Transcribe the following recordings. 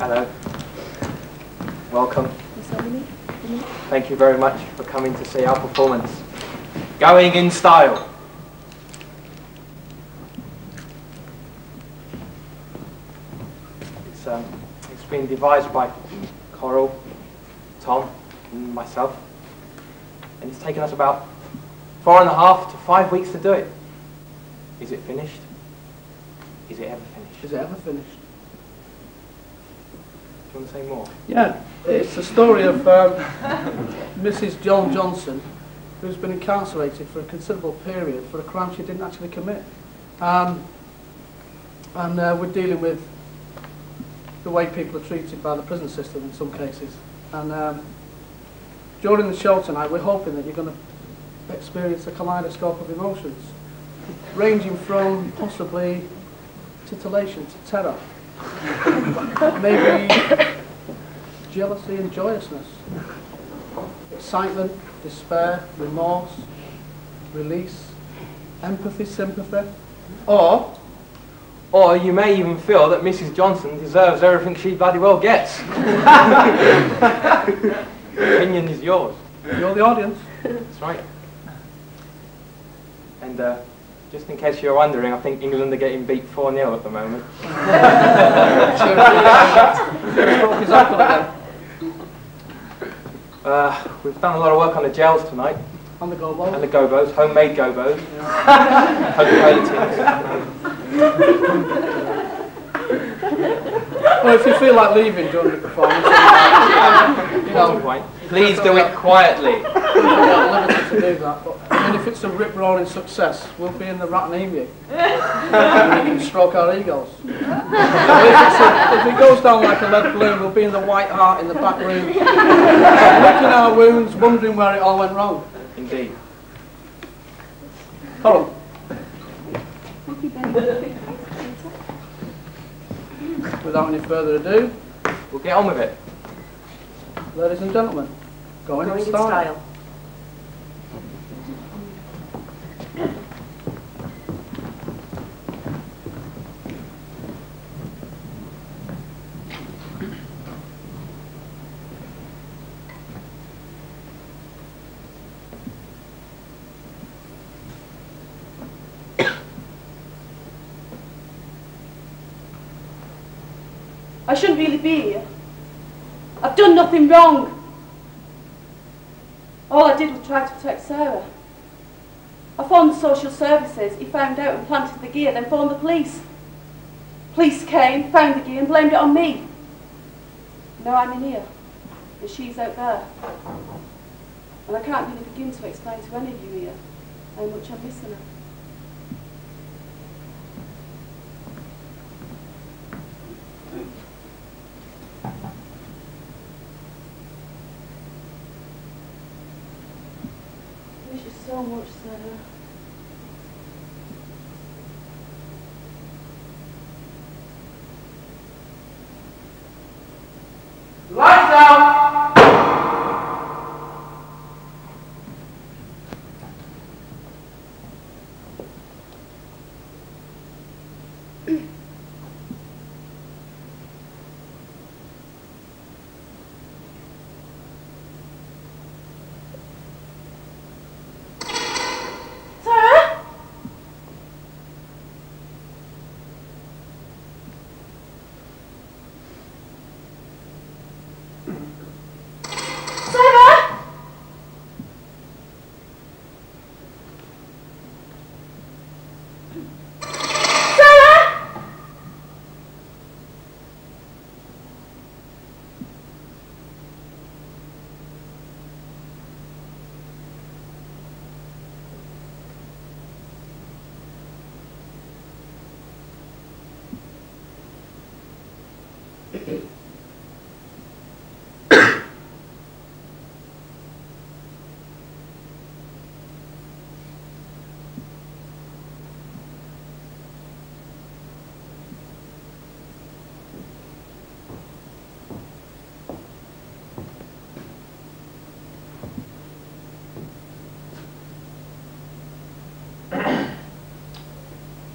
Hello. Welcome. Thank you very much for coming to see our performance. Going in Style. It's been devised by Coral, Tom, and myself. And it's taken us about 4.5 to 5 weeks to do it. Is it finished? Is it ever finished? Is it ever finished? Do you want to say more? Yeah, it's the story of Mrs. John Johnson, who's been incarcerated for a considerable period for a crime she didn't actually commit. And we're dealing with the way people are treated by the prison system in some cases. And during the show tonight, we're hoping that you're going to experience a kaleidoscope of emotions, ranging from possibly titillation to terror, maybe jealousy and joyousness, excitement, despair, remorse, release, empathy, sympathy, or you may even feel that Mrs. Johnson deserves everything she bloody well gets. The opinion is yours. You're the audience. That's right. And just in case you're wondering, I think England are getting beat 4-0 at the moment. We've done a lot of work on the gels tonight. On the gobos. And the gobos, homemade gobos. Yeah. Coca-Cola Well, if you feel like leaving during the performance, you know, please do it quietly. We're limited to do that, but I mean, if it's a rip-roaring success, we'll be in the rat and emu. And we can stroke our egos. If it goes down like a lead balloon, we'll be in the White Hart in the back room, licking our wounds, wondering where it all went wrong. Indeed. Coral. Without any further ado, we'll get on with it. Ladies and gentlemen, Going in Style. I shouldn't really be here. I've done nothing wrong. All I did was try to protect Sarah. I phoned the social services. He found out and planted the gear, then phoned the police. Police came, found the gear and blamed it on me. Now I'm in here, and she's out there. And I can't really begin to explain to any of you here how much I'm missing her. So much, Sarah. Lights out!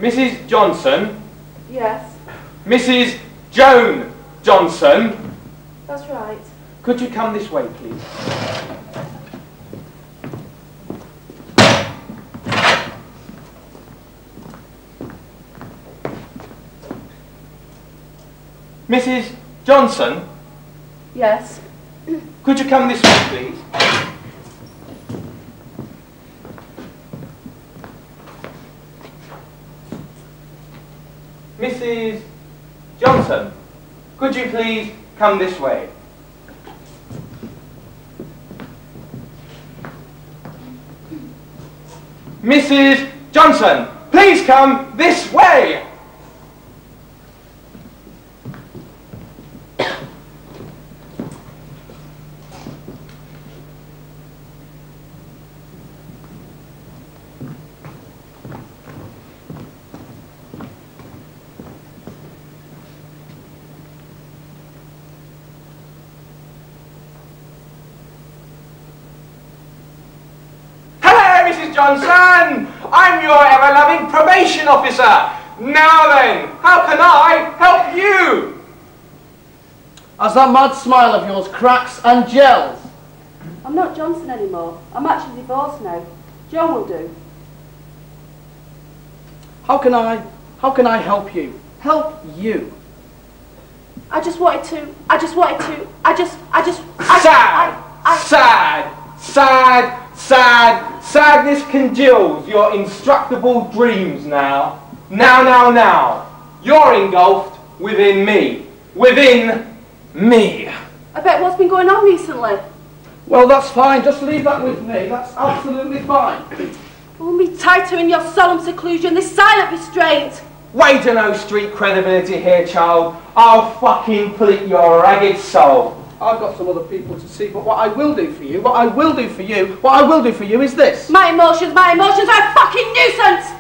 Mrs. Johnson. Yes. Mrs. Joan Johnson. That's right. Could you come this way, please? Mrs. Johnson? Yes. Could you come this way, please? Mrs. Johnson, could you please come this way? Mrs. Johnson, please come this way! Johnson, I'm your ever-loving probation officer. Now then, how can I help you? As that mad smile of yours cracks and gels. I'm not Johnson anymore. I'm actually divorced now. John will do. How can I help you? Help you? Sadness congeals your instructable dreams now. Now. You're engulfed within me. Within me. I bet what's been going on recently? Well, that's fine. Just leave that with me. That's absolutely fine. Hold me tighter in your solemn seclusion, this silent restraint. Wait to no street credibility here, child. I'll fucking pleat your ragged soul. I've got some other people to see, but what I will do for you is this. My emotions are a fucking nuisance!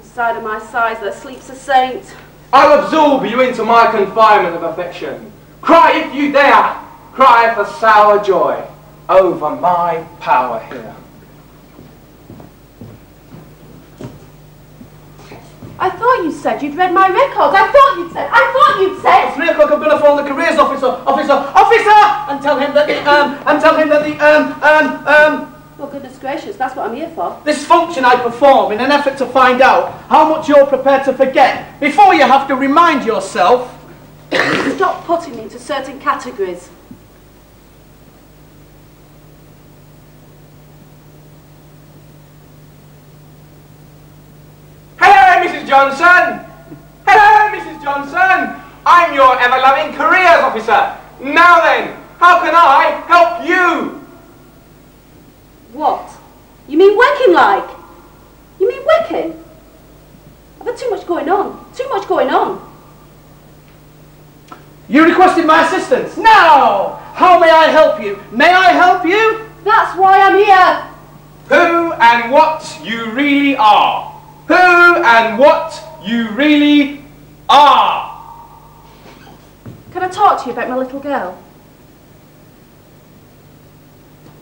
Inside of my sighs there sleeps a saint. I'll absorb you into my confinement of affection. Cry if you dare, cry for sour joy over my power here. I thought you said you'd read my records. I thought you'd said. At 3 o'clock I'm going to phone the careers officer, and tell him that Well, goodness gracious, that's what I'm here for. this function I perform in an effort to find out how much you're prepared to forget before you have to remind yourself. Stop putting me into certain categories. Mrs. Johnson! Hello, Mrs. Johnson! I'm your ever-loving careers officer. Now then, how can I help you? What? You mean wecking like? You mean wecking? I've had too much going on. You requested my assistance. Now, how may I help you? That's why I'm here. Who and what you really are. Who and what you really are. Can I talk to you about my little girl?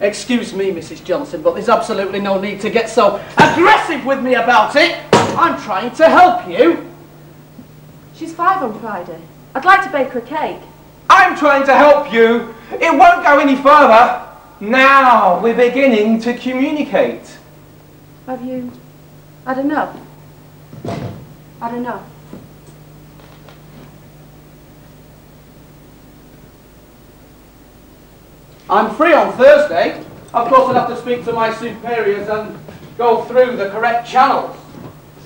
Excuse me, Mrs. Johnson, but there's absolutely no need to get so aggressive with me about it. I'm trying to help you. She's 5 on Friday. I'd like to bake her a cake. I'm trying to help you. It won't go any further. Now we're beginning to communicate. Have you? I don't know. I'm free on Thursday. Of course, I'd have to speak to my superiors and go through the correct channels.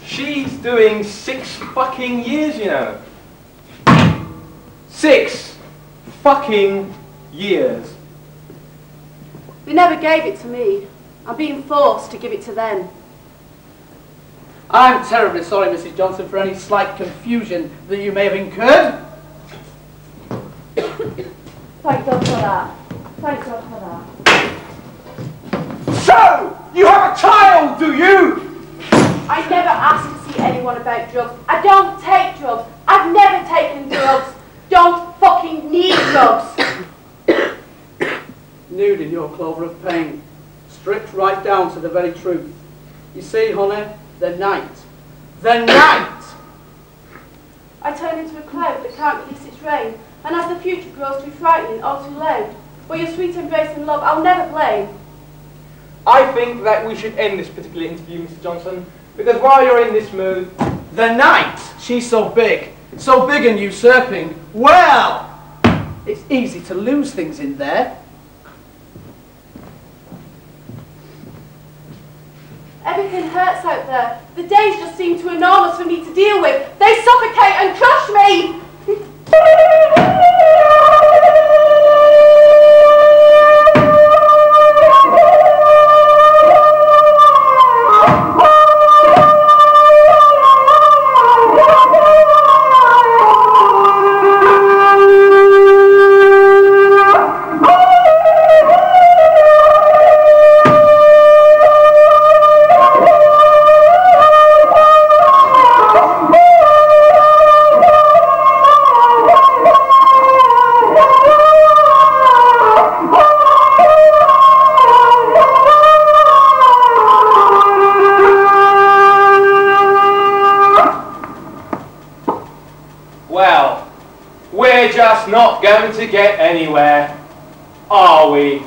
She's doing 6 fucking years, you know. 6 fucking years. They never gave it to me. I'm being forced to give it to them. I'm terribly sorry, Mrs. Johnson, for any slight confusion that you may have incurred. Thank God for that. So, you have a child, do you? I never asked to see anyone about drugs. I don't take drugs. I've never taken drugs. Don't fucking need drugs. Nude in your clover of pain, stripped right down to the very truth. You see, honey, the night. I turn into a cloud that can't release its rain, and I future grows too frightening or too late. But your sweet embrace and love I'll never blame. I think that we should end this particular interview, Mr. Johnson, because while you're in this mood... The night, she's so big and usurping. Well, it's easy to lose things in there. Everything hurts out there. The days just seem too enormous for me to deal with. They suffocate and crush me! Well, we're just not going to get anywhere, are we?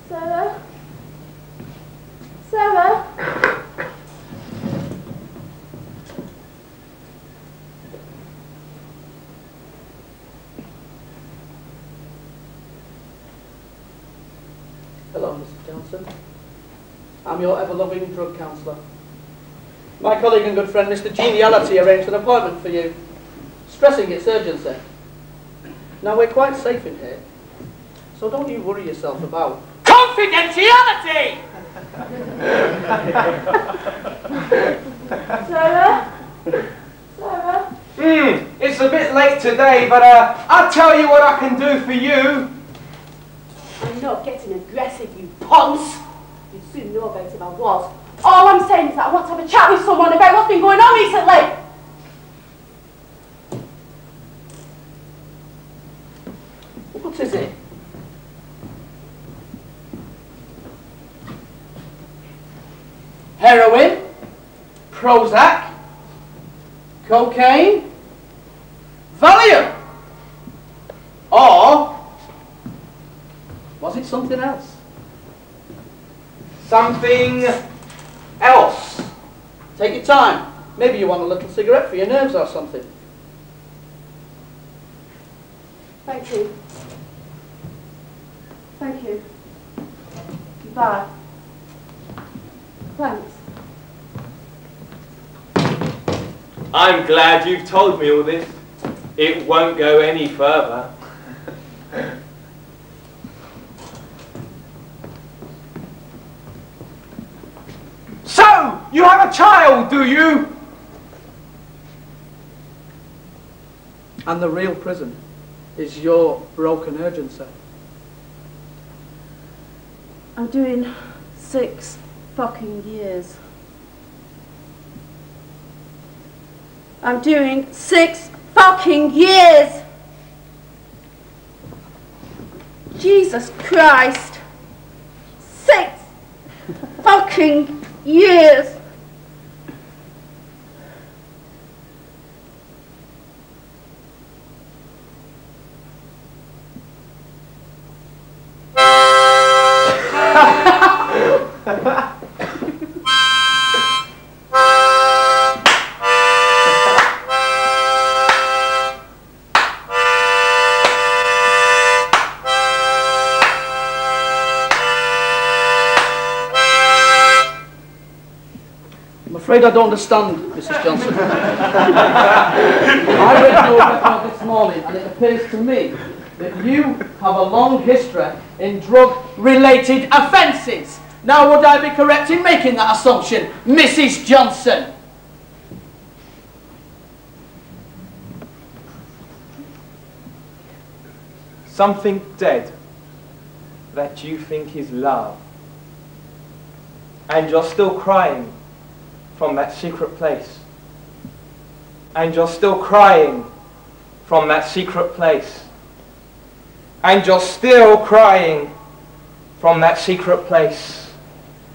Sarah? Sarah? Hello, Mrs. Johnson. I'm your ever-loving drug counsellor. My colleague and good friend, Mr. Geniality, arranged an appointment for you, stressing its urgency. Now, we're quite safe in here, so don't you worry yourself about... Confidentiality! Sarah? Sarah? It's a bit late today, but I'll tell you what I can do for you. I'm not getting aggressive, you ponce. You'd soon know about it if I was. All I'm saying is that I want to have a chat with someone about what's been going on recently. What is it? Heroin? Prozac? Cocaine? Valium? Or was it something else? Something else. Take your time. Maybe you want a little cigarette for your nerves or something. Thank you. Thank you. Goodbye. Thanks. I'm glad you've told me all this. It won't go any further. So, you have a child, do you? And the real prison is your broken urgency. I'm doing 6 fucking years. I'm doing 6 fucking years! Jesus Christ! 6 fucking years! I'm afraid I don't understand, Mrs. Johnson. I read your record this morning and it appears to me that you have a long history in drug-related offences. Now, would I be correct in making that assumption, Mrs. Johnson? Something dead that you think is love. And you're still crying from that secret place. And you're still crying from that secret place. And you're still crying from that secret place.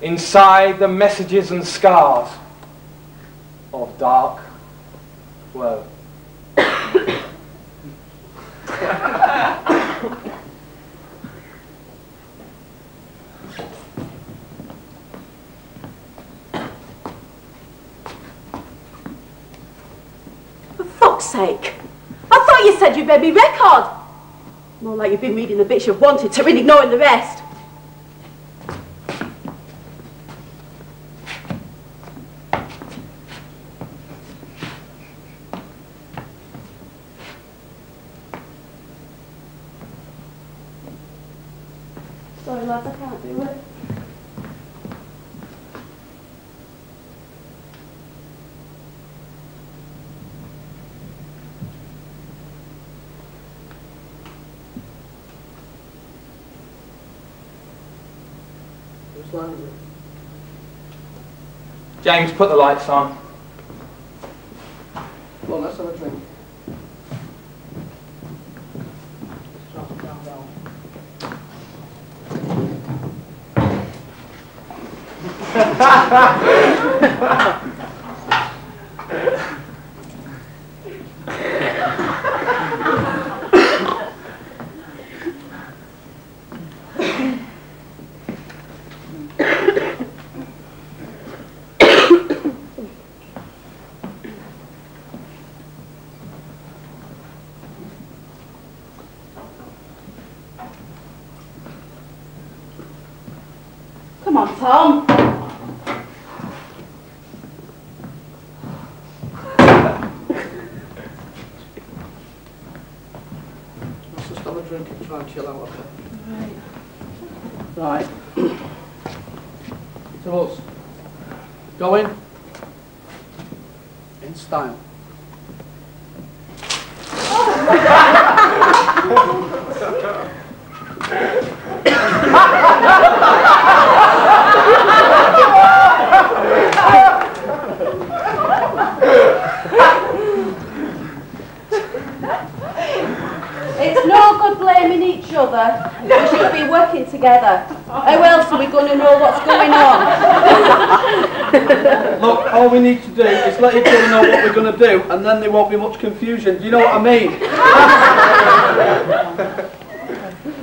Inside the messages and scars of dark woe. For fuck's sake! I thought you said you'd read me record! More like you've been reading the bits you've wanted to and ignoring the rest. Sorry lads, I can't do it. James, put the lights on. Come on, let's have a drink. Let's try to calm down. Come on, Tom. Let's just have a drink and try and chill out a bit. Right. To us. Going in style. It's no good blaming each other. We should be working together. How else are we going to know what's going on? Look, all we need to do is let each other know what we're going to do, and then there won't be much confusion. Do you know what I mean?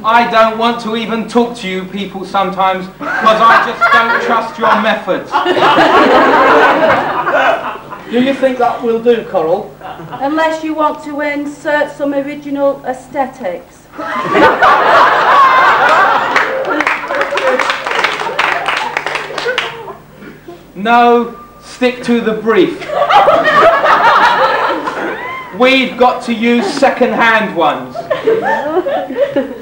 I don't want to even talk to you people sometimes because I just don't trust your methods. Do you think that will do, Coral? Unless you want to insert some original aesthetics. No, stick to the brief. We've got to use second-hand ones.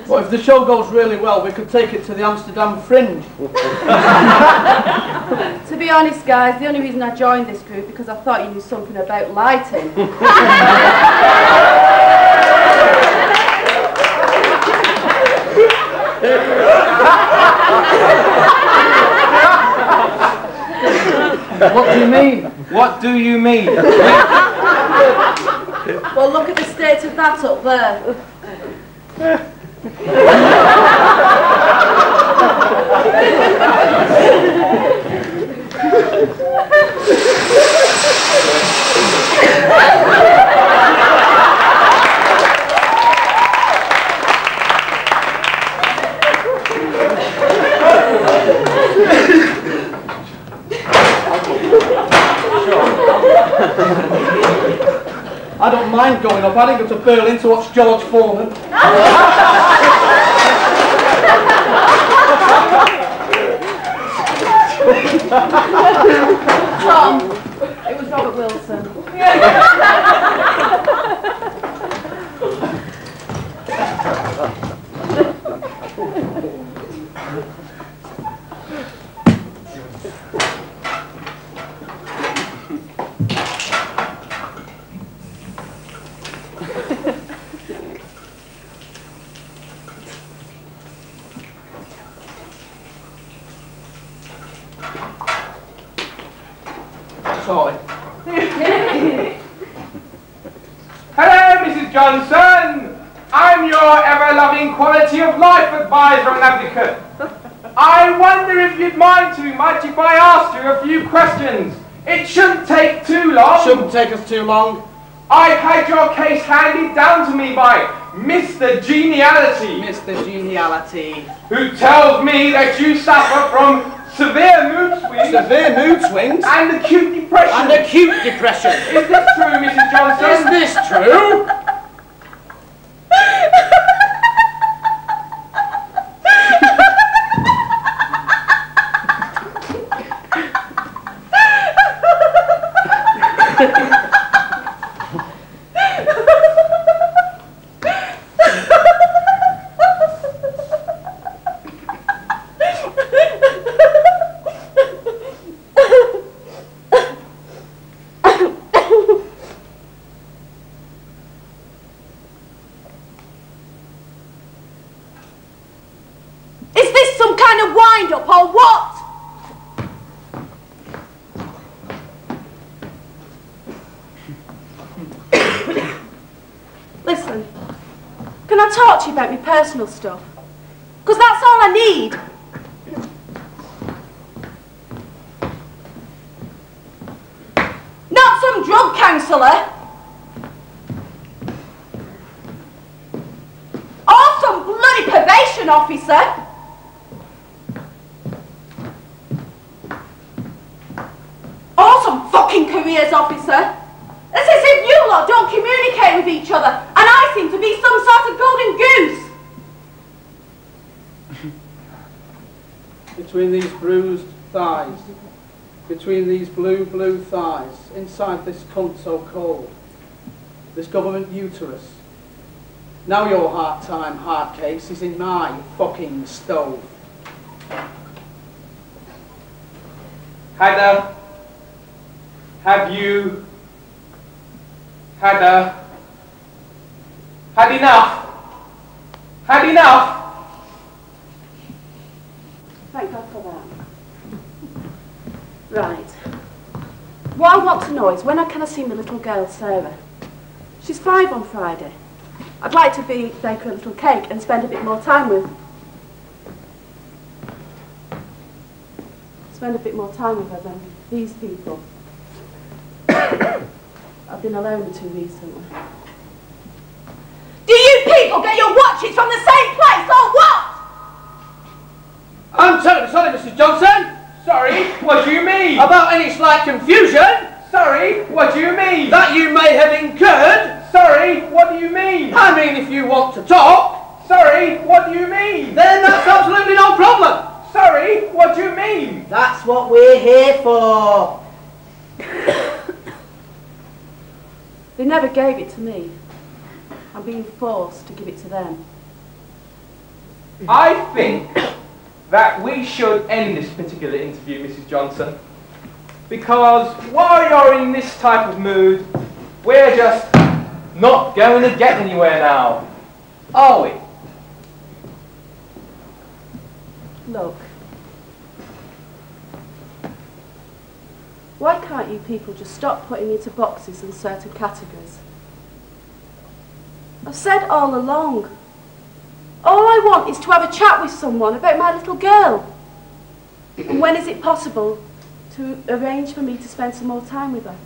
Well, if the show goes really well, we could take it to the Amsterdam Fringe. To be honest, guys, the only reason I joined this group because I thought you knew something about lighting. What do you mean? What do you mean? Well, look at the state of that up there. I don't mind going up. I didn't go to Berlin to watch George Foreman. Tom, it was Robert Wilson. Sorry. Hello, Mrs. Johnson. I'm your ever-loving quality of life advisor and advocate. I wonder if you'd mind too much if I asked you a few questions. It shouldn't take too long. Shouldn't take us too long. I've had your case handed down to me by Mr. Geniality, Mr. Geniality. who tells me that you suffer from severe mood swings. Severe mood swings? And acute depression. And acute depression. Is this true, Mrs. Johnson? Is this true? Up or what? Listen, can I talk to you about my personal stuff? Because that's all I need. Not some drug counsellor. Or some bloody probation officer. Careers officer. It's as if you lot don't communicate with each other and I seem to be some sort of golden goose. Between these bruised thighs, between these blue thighs, inside this cunt so cold, this government uterus, now your hard-time hard case is in my fucking stove. Heather, have you had enough? Had enough? Thank God for that. Right. What I want to know is when can I see my little girl, Sarah? She's 5 on Friday. I'd like to bake her a little cake and spend a bit more time with her than these people. I've been alone too recently. Do you people get your watches from the same place or what? I'm terribly sorry, Mrs. Johnson. Sorry, what do you mean? About any slight confusion Sorry, what do you mean? that you may have incurred. Sorry, what do you mean? I mean, if you want to talk, Sorry, what do you mean? then that's absolutely no problem. Sorry, what do you mean? That's what we're here for. They never gave it to me. I'm being forced to give it to them. I think that we should end this particular interview, Mrs. Johnson, because while you're in this type of mood, we're just not going to get anywhere now, are we? Look. Why can't you people just stop putting me into boxes and certain categories? I've said all along, all I want is to have a chat with someone about my little girl. And when is it possible to arrange for me to spend some more time with her?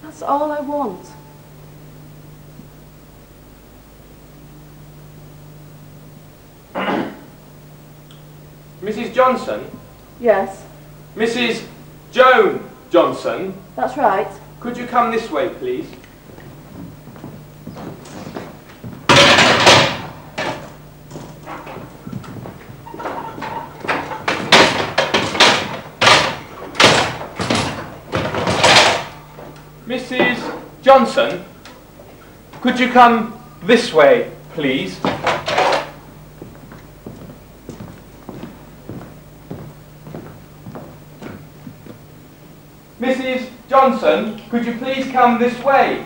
That's all I want. Mrs. Johnson? Yes, Mrs. Joan Johnson? that's right. Could you come this way, please? Mrs. Johnson, could you come this way, please? Mrs. Johnson, could you please come this way?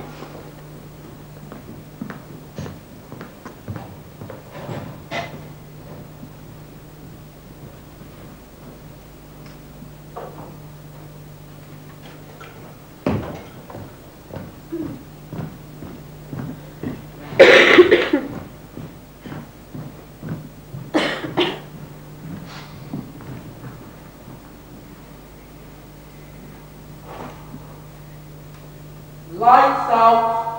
Lights out.